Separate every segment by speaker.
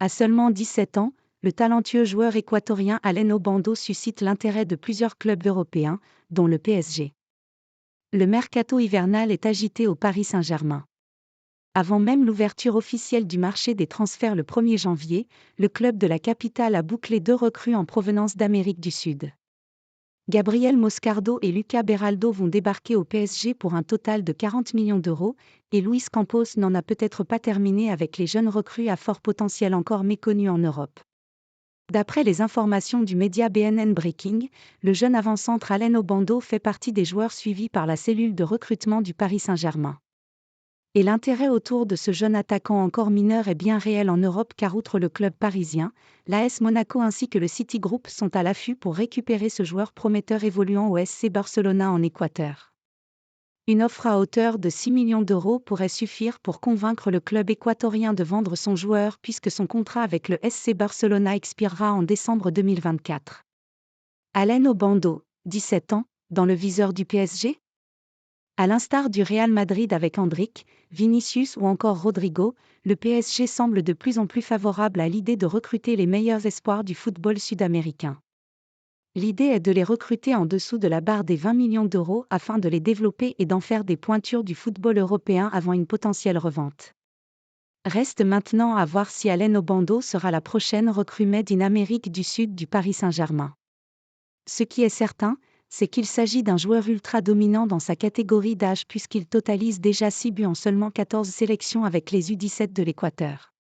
Speaker 1: À seulement 17 ans, le talentueux joueur équatorien Alen Obando suscite l'intérêt de plusieurs clubs européens, dont le PSG. Le mercato hivernal est agité au Paris Saint-Germain. Avant même l'ouverture officielle du marché des transferts le 1er janvier, le club de la capitale a bouclé 2 recrues en provenance d'Amérique du Sud. Gabriel Moscardo et Lucas Beraldo vont débarquer au PSG pour un total de 40 millions d'euros, et Luis Campos n'en a peut-être pas terminé avec les jeunes recrues à fort potentiel encore méconnus en Europe. D'après les informations du média BNN Breaking, le jeune avant-centre Alen Obando fait partie des joueurs suivis par la cellule de recrutement du Paris Saint-Germain. Et l'intérêt autour de ce jeune attaquant encore mineur est bien réel en Europe car outre le club parisien, l'AS Monaco ainsi que le City Group sont à l'affût pour récupérer ce joueur prometteur évoluant au SC Barcelona en Équateur. Une offre à hauteur de 6 millions d'euros pourrait suffire pour convaincre le club équatorien de vendre son joueur puisque son contrat avec le SC Barcelona expirera en décembre 2024. Alen Obando, 17 ans, dans le viseur du PSG ? À l'instar du Real Madrid avec Endrick, Vinicius ou encore Rodrigo, le PSG semble de plus en plus favorable à l'idée de recruter les meilleurs espoirs du football sud-américain. L'idée est de les recruter en dessous de la barre des 20 millions d'euros afin de les développer et d'en faire des pointures du football européen avant une potentielle revente. Reste maintenant à voir si Alen Obando sera la prochaine recrue made in Amérique du Sud du Paris Saint-Germain. Ce qui est certain, c'est qu'il s'agit d'un joueur ultra dominant dans sa catégorie d'âge puisqu'il totalise déjà 6 buts en seulement 14 sélections avec les U17 de l'Équateur.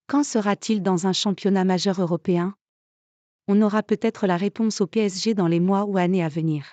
Speaker 1: Quand sera-t-il dans un championnat majeur européen ? On aura peut-être la réponse au PSG dans les mois ou années à venir.